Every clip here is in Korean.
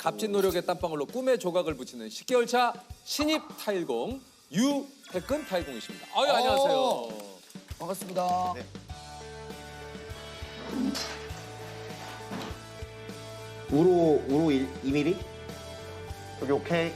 값진 노력의 땀방울로 꿈의 조각을 붙이는 10개월 차 신입 타일공 유태근 타일공이십니다. 아유, 안녕하세요. 반갑습니다. 네. 우로 2mm? 여기 오케이.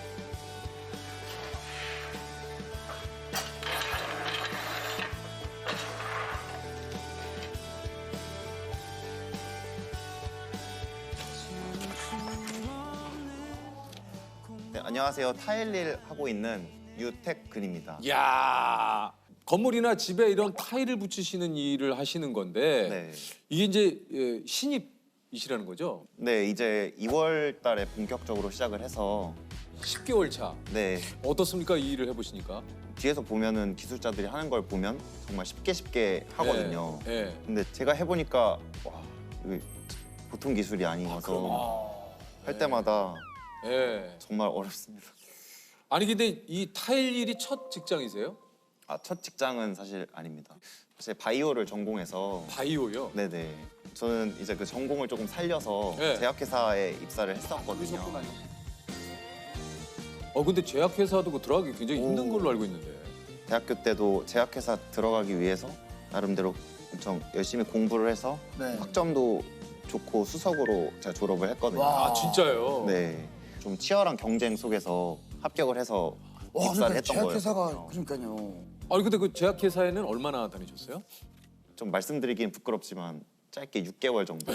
네, 안녕하세요. 타일일 하고 있는 유태근입니다. 이야, 건물이나 집에 이런 타일을 붙이시는 일을 하시는 건데 네. 이게 이제 신입이시라는 거죠? 네, 이제 2월 달에 본격적으로 시작을 해서 10개월 차. 네, 어떻습니까? 이 일을 해보시니까? 뒤에서 보면은 기술자들이 하는 걸 보면 정말 쉽게 하거든요. 네. 근데 제가 해보니까 와, 이게 보통 기술이 아니어서 할 때마다 네. 정말 어렵습니다. 아니 근데 이 타일 일이 첫 직장이세요? 첫 직장은 사실 아닙니다. 사실 바이오를 전공해서 바이오요? 네네. 저는 이제 그 전공을 조금 살려서 네. 제약회사에 입사를 했었거든요. 근데 제약회사도 그 들어가기 굉장히 힘든 걸로 알고 있는데. 대학교 때도 제약회사 들어가기 위해서 나름대로 엄청 열심히 공부를 해서 네. 학점도 좋고 수석으로 제가 졸업을 했거든요. 와. 아 진짜요? 네, 좀 치열한 경쟁 속에서 합격을 해서 와, 입사를 그러니까 했던 제약회사가 거예요. 그러니까요. 아니 근데 그 제약회사에는 얼마나 다니셨어요? 좀 말씀드리긴 부끄럽지만 짧게 6개월 정도.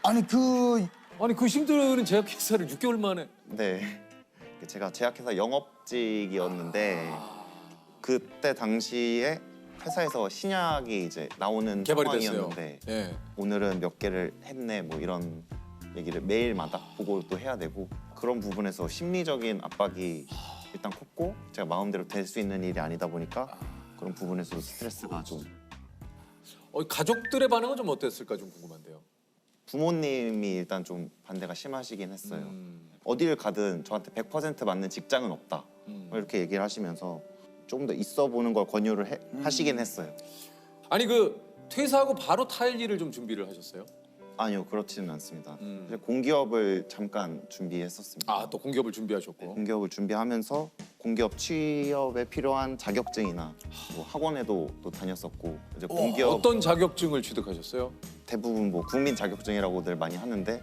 아니 아니 그 힘든 제약회사를 6개월 만에. 네, 제가 제약회사 영업직이었는데 그때 당시에 회사에서 신약이 이제 나오는 개발이 됐어요. 상황이었는데 네. 오늘은 몇 개를 했네 뭐 이런 얘기를 매일마다 보고도 해야 되고 그런 부분에서 심리적인 압박이 일단 컸고 제가 마음대로 될 수 있는 일이 아니다 보니까 그런 부분에서도 스트레스가 좀 가족들의 반응은 좀 어땠을까 좀 궁금한데요. 부모님이 일단 좀 반대가 심하시긴 했어요. 음. 어디를 가든 저한테 100% 맞는 직장은 없다 이렇게 얘기를 하시면서 조금 더 있어 보는 걸 권유를 하시긴 했어요. 아니 그 퇴사하고 바로 타일 일을 좀 준비를 하셨어요? 아니요, 그렇지는 않습니다. 이제 공기업을 잠깐 준비했었습니다. 아 또 공기업을 준비하셨고. 공기업을 준비하면서 공기업 취업에 필요한 자격증이나 뭐 학원에도 또 다녔었고 이제 공기업 어떤 자격증을 취득하셨어요? 대부분 뭐 국민 자격증이라고들 많이 하는데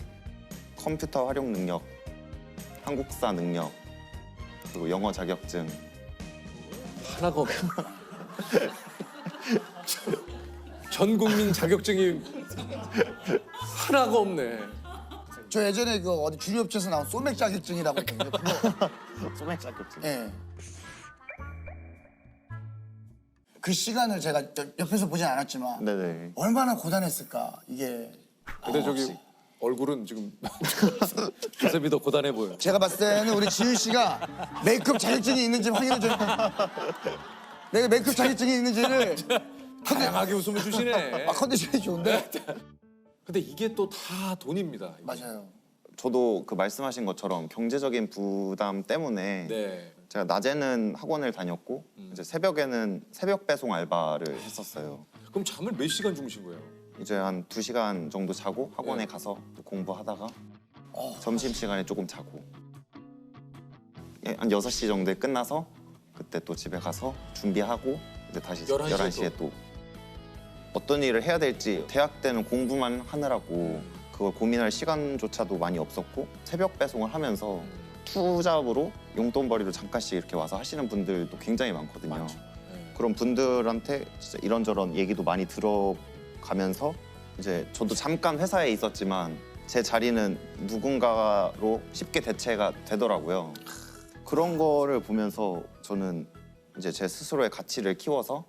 컴퓨터 활용 능력, 한국사 능력, 그리고 영어 자격증. 하나가 없네. 전 국민 자격증이 하나가 없네. 저 예전에 그 어디 주류업체에서 나온 소맥 자격증이라고 있거든요. 그거. 소맥 자격증. 예. 그 시간을 제가 옆에서 보진 않았지만 네네. 얼마나 고단했을까 이게. 근데 저기 얼굴은 지금 가슴이 더 고단해 보여. 제가 봤을 때는 우리 지윤 씨가 메이크업 자격증이 있는지 확인해 줘요. 내가 메이크업 자격증이 있는지를 다양하게 웃음을 주시네. 컨디션이 좋은데. 근데 이게 또 다 돈입니다. 이게. 맞아요. 저도 그 말씀하신 것처럼 경제적인 부담 때문에 네. 제가 낮에는 학원을 다녔고 이제 새벽에는 새벽 배송 알바를 했었어요. 그럼 잠을 몇 시간 주무신 거예요? 이제 한 2시간 정도 자고 학원에 네. 가서 또 공부하다가 점심시간에 조금 자고 한 6시 정도에 끝나서 그때 또 집에 가서 준비하고 이제 다시 11시에 11시에 또 어떤 일을 해야 될지 대학 때는 공부만 하느라고 그걸 고민할 시간조차도 많이 없었고 새벽 배송을 하면서 투잡으로 용돈벌이로 잠깐씩 이렇게 와서 하시는 분들도 굉장히 많거든요. 많죠. 네. 그런 분들한테 진짜 이런저런 얘기도 많이 들어가면서 이제 저도 잠깐 회사에 있었지만 제 자리는 누군가로 쉽게 대체가 되더라고요. 그런 거를 보면서 저는 이제 제 스스로의 가치를 키워서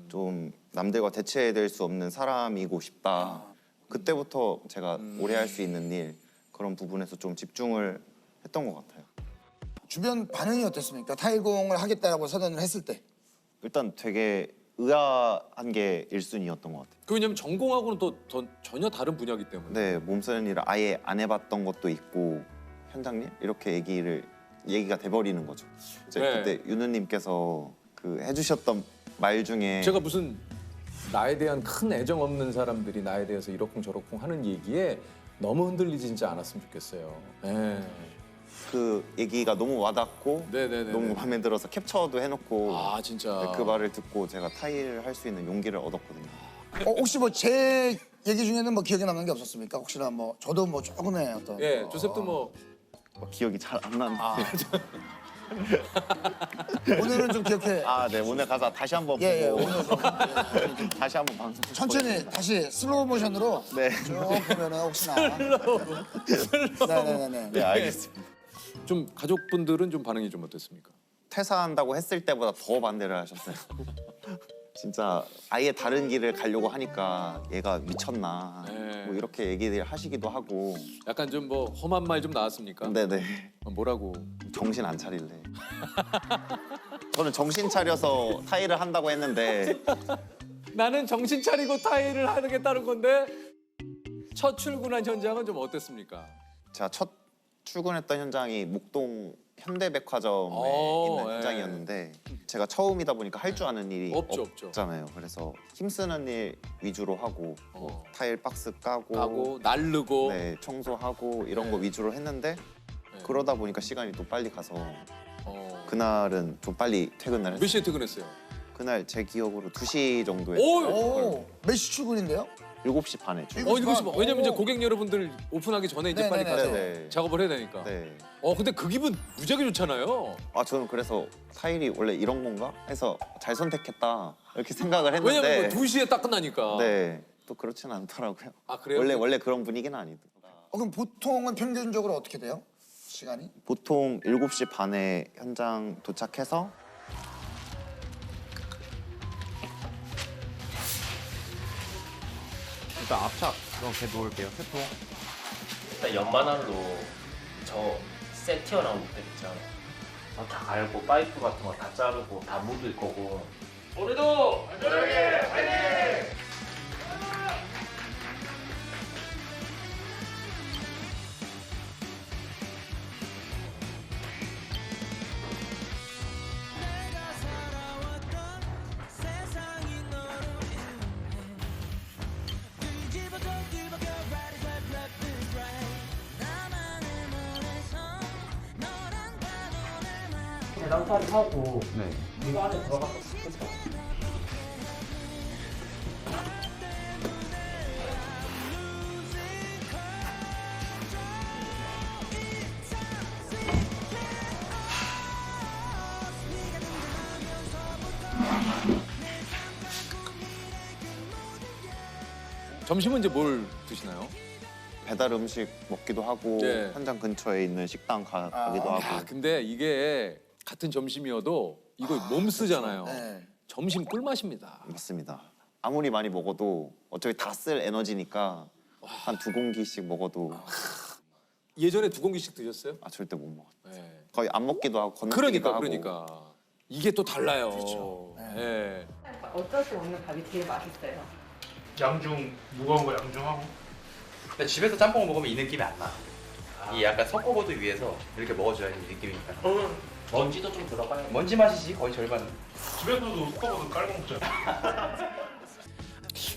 좀 남들과 대체될 수 없는 사람이고 싶다. 그때부터 제가 오래 할 수 있는 일 그런 부분에서 좀 집중을 했던 것 같아요. 주변 반응이 어땠습니까? 타일공을 하겠다라고 선언을 했을 때. 일단 되게 의아한 게 1순위였던 것 같아요. 그 왜냐면 전공하고는 또 전혀 다른 분야이기 때문에. 네, 몸쓰는 일을 아예 안 해봤던 것도 있고 현장님 이렇게 얘기가 돼버리는 거죠. 이제 네. 그때 윤우님께서 그 해주셨던 말 중에 제가 무슨 나에 대한 큰 애정 없는 사람들이 나에 대해서 이러쿵저러쿵 하는 얘기에 너무 흔들리지 않았으면 좋겠어요. 예. 그 얘기가 너무 와닿고 네네네. 너무 마음에 들어서 캡처도 해놓고 아 진짜. 그 말을 듣고 제가 타일을 할 수 있는 용기를 얻었거든요. 혹시 뭐 제 얘기 중에는 뭐 기억에 남는 게 없었습니까? 혹시나 뭐 저도 뭐 조금의 어떤 예, 조셉도 뭐 기억이 잘 안 나는데. 오늘은 좀 기억해. 네 오늘 가서 다시 한번 보고 예, 오늘 좀 다시 한번 방송 천천히 다시 슬로우 모션으로 네. 쭉 보면은 혹시나 네네네. 네 알겠습니다. 좀 가족분들은 좀 반응이 좀 어땠습니까? 퇴사한다고 했을 때보다 더 반대를 하셨어요. 진짜 아예 다른 길을 가려고 하니까 얘가 미쳤나 네. 뭐 이렇게 얘기를 하시기도 하고. 약간 좀 뭐 험한 말 좀 나왔습니까? 네네 뭐라고? 정신 안 차릴래. 저는 정신 차려서 타일을 한다고 했는데 나는 정신 차리고 타일을 하겠다는 건데 첫 출근한 현장은 좀 어땠습니까? 제가 첫 출근했던 현장이 목동 현대백화점에 있는 예. 현장이었는데 제가 처음이다 보니까 할 줄 아는 일이 없죠. 없잖아요. 그래서 힘쓰는 일 위주로 하고 뭐 타일 박스 까고, 하고 날르고 네, 청소하고 이런 네. 거 위주로 했는데 네. 그러다 보니까 시간이 또 빨리 가서 어. 그날은 좀 빨리 퇴근을 몇 했어요. 시에 퇴근했어요? 그날 제 기억으로 2시 정도에 오, 몇 시 출근인데요? 7시 반에 출근. 이거 봐. 왜냐면 이제 오. 고객 여러분들 오픈하기 전에 이제 빨리 네네네. 가서 네네. 작업을 해야 되니까. 네. 근데 그 기분 무지하게 좋잖아요. 저는 그래서 타일이 원래 이런 건가 해서 잘 선택했다 이렇게 생각을 했는데 왜냐면 뭐 2시에 딱 끝나니까. 네, 또 그렇지는 않더라고요. 아 그래요? 원래 그런 분위기는 아니더라고요. 그럼 보통은 평균적으로 어떻게 돼요? 시간이? 보통 7시 반에 현장 도착해서 일단 앞착 이렇게 놓을게요. 세통. 일단 연마날로 저 새 튀어나온 것들 있잖아. 다 갈고 파이프 같은 거 다 자르고 다 묻을 거고. 우리도 안전하게 화이팅! 낭파리 하고 네. 이거 안에 들어가서 뜯어. 점심은 이제 뭘 드시나요? 배달 음식 먹기도 하고 네. 현장 근처에 있는 식당 가기도 하고. 야, 근데 이게 같은 점심이어도 이거 몸 쓰잖아요. 네. 점심 꿀맛입니다. 맞습니다. 아무리 많이 먹어도 어차피 다 쓸 에너지니까 한 2공기씩 먹어도 예전에 2공기씩 드셨어요? 절대 못 먹어요. 네. 거의 안 먹기도 하고 건너기도 하고. 그러니까 이게 또 달라요. 그렇죠. 네. 어쩔 수 없는 밥이 제일 맛있어요. 양중 무거운 거 양중하고. 근데 집에서 짬뽕을 먹으면 이 느낌이 안 나. 이 약간 섞어보기 위해서 이렇게 먹어줘야 이 느낌이니까. 먼지도 좀 들어가요. 먼지 맛이지 거의 절반. 집에서도 스커버도 깔고 먹잖아.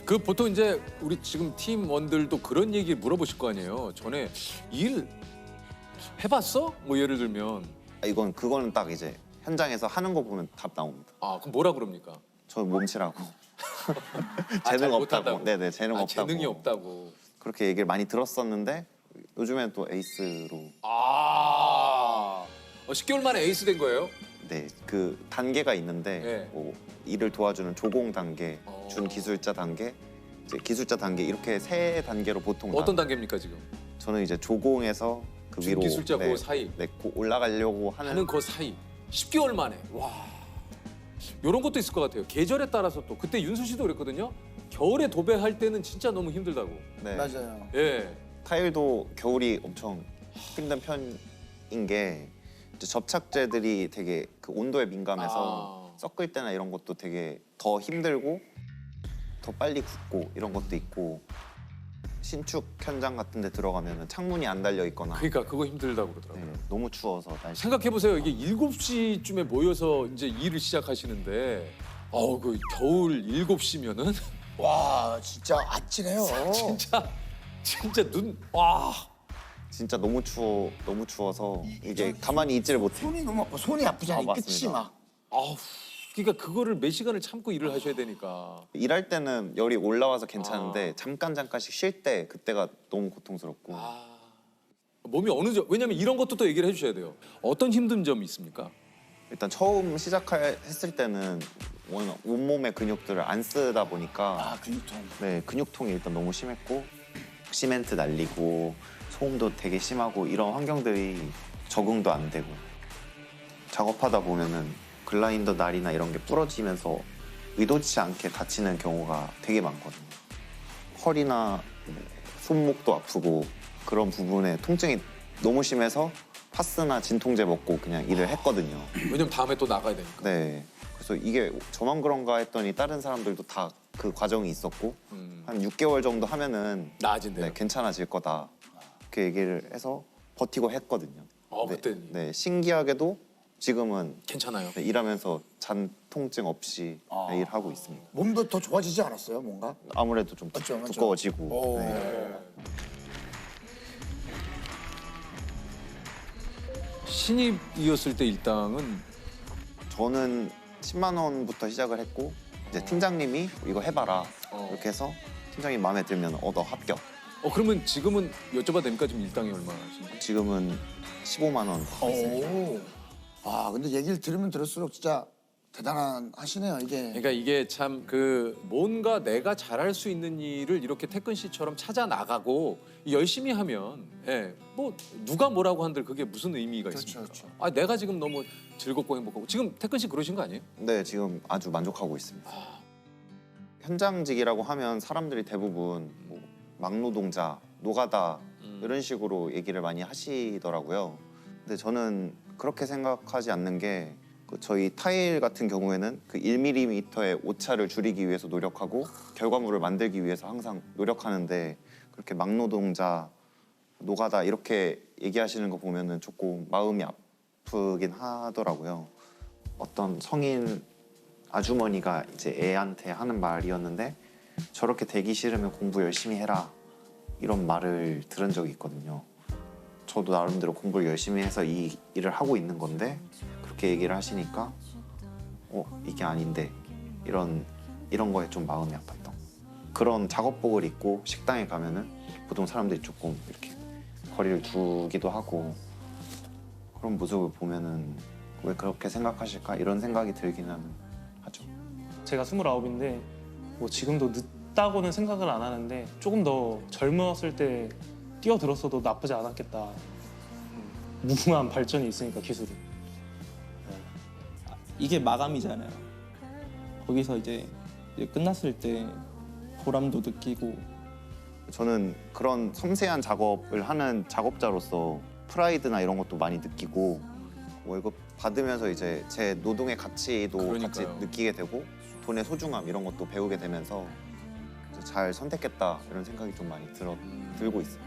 그 보통 이제 우리 지금 팀원들도 그런 얘기 물어보실 거 아니에요. 전에 일 해봤어? 뭐 예를 들면 그거는 딱 이제 현장에서 하는 거 보면 답 나옵니다. 그럼 뭐라 그럽니까? 저 몸치라고. 잘 재능 못한다고? 없다고. 네네 재능 없다고. 재능이 없다고. 그렇게 얘기를 많이 들었었는데 요즘엔 또 에이스로. 10개월 만에 에이스 된 거예요? 네, 그 단계가 있는데 네. 뭐 일을 도와주는 조공 단계, 어. 준 기술자 단계, 이제 기술자 단계 이렇게 세 단계로 보통 어떤 나. 단계입니까 지금? 저는 이제 조공에서 그 준 위로 기술자 그 사이. 네, 올라가려고 하는 그 사이 10개월 만에 와 이런 것도 있을 것 같아요. 계절에 따라서 또 그때 윤수 씨도 그랬거든요. 겨울에 도배할 때는 진짜 너무 힘들다고. 네. 맞아요. 예. 타일도 겨울이 엄청 힘든 편인 게 이제 접착제들이 되게 그 온도에 민감해서 섞을 때나 이런 것도 되게 더 힘들고 더 빨리 굳고 이런 것도 있고 신축 현장 같은 데 들어가면 창문이 안 달려 있거나 그러니까 그거 힘들다고 그러더라고요. 네, 너무 추워서 날씨. 생각해 보세요. 이게 7시쯤에 모여서 이제 일을 시작하시는데 그 겨울 7시면은 와 진짜 아찔해요. 진짜 진짜 와. 진짜 너무 추워서 이게 가만히 있지를 못해. 손이 너무 아파. 손이 아프잖아. 이 끝이 맞습니다. 막. 아우. 그러니까 그거를 몇 시간을 참고 일을 하셔야 되니까. 일할 때는 열이 올라와서 괜찮은데 잠깐씩 쉴 때 그때가 너무 고통스럽고. 몸이 어느 정도 왜냐면 이런 것도 또 얘기를 해주셔야 돼요. 어떤 힘든 점이 있습니까? 일단 처음 시작했을 때는 워낙 온몸의 근육들을 안 쓰다 보니까 아, 근육통. 네, 근육통이 일단 너무 심했고 시멘트 날리고 소음도 되게 심하고 이런 환경들이 적응도 안 되고 작업하다 보면은 글라인더 날이나 이런 게 부러지면서 의도치 않게 다치는 경우가 되게 많거든요. 허리나 손목도 아프고 그런 부분에 통증이 너무 심해서 파스나 진통제 먹고 그냥 일을 했거든요. 왜냐면 다음에 또 나가야 되니까. 네. 그래서 이게 저만 그런가 했더니 다른 사람들도 다 그 과정이 있었고 한 6개월 정도 하면은 나아진대요. 네, 괜찮아질 거다. 이렇게 얘기를 해서 버티고 했거든요. 그때는 네, 신기하게도 지금은 괜찮아요. 네, 일하면서 잔 통증 없이 네, 일하고 있습니다. 몸도 더 좋아지지 않았어요, 뭔가? 아무래도 좀 맞죠, 맞죠. 두꺼워지고. 오. 네. 신입이었을 때 일당은 저는 10만 원부터 시작을 했고 이제 팀장님이 이거 해봐라 이렇게 해서 팀장님 마음에 들면 얻어 합격. 그러면 지금은 여쭤봐도 됩니까? 지금 일당이 얼마나 하시는지? 지금은 15만 원. 오. 아, 근데 얘기를 들으면 들을수록 진짜 대단하시네요, 이게. 그러니까 이게 참 그 뭔가 내가 잘할 수 있는 일을 이렇게 태근 씨처럼 찾아 나가고 열심히 하면 뭐 누가 뭐라고 한들 그게 무슨 의미가 있습니까? 그렇죠. 아 내가 지금 너무 즐겁고 행복하고 지금 태근 씨 그러신 거 아니에요? 네, 지금 아주 만족하고 있습니다. 현장직이라고 하면 사람들이 대부분 뭐 막노동자, 노가다 이런 식으로 얘기를 많이 하시더라고요. 근데 저는 그렇게 생각하지 않는 게 저희 타일 같은 경우에는 그 1mm의 오차를 줄이기 위해서 노력하고 결과물을 만들기 위해서 항상 노력하는데 그렇게 막노동자, 노가다 이렇게 얘기하시는 거 보면은 조금 마음이 아프긴 하더라고요. 어떤 성인 아주머니가 이제 애한테 하는 말이었는데 저렇게 되기 싫으면 공부 열심히 해라 이런 말을 들은 적이 있거든요. 저도 나름대로 공부를 열심히 해서 이 일을 하고 있는 건데 그렇게 얘기를 하시니까 이게 아닌데 이런 거에 좀 마음이 아팠던 그런 작업복을 입고 식당에 가면은 보통 사람들이 조금 이렇게 거리를 두기도 하고 그런 모습을 보면은 왜 그렇게 생각하실까 이런 생각이 들기는 하죠. 제가 29인데 뭐 지금도 늦다고는 생각을 안 하는데 조금 더 젊었을 때 뛰어들었어도 나쁘지 않았겠다. 무궁한 발전이 있으니까 기술이. 이게 마감이잖아요. 거기서 이제 끝났을 때 보람도 느끼고. 저는 그런 섬세한 작업을 하는 작업자로서 프라이드나 이런 것도 많이 느끼고 월급 받으면서 이제 제 노동의 가치도 그러니까요. 같이 느끼게 되고 돈의 소중함 이런 것도 배우게 되면서 잘 선택했다 이런 생각이 좀 많이 들고 있어요.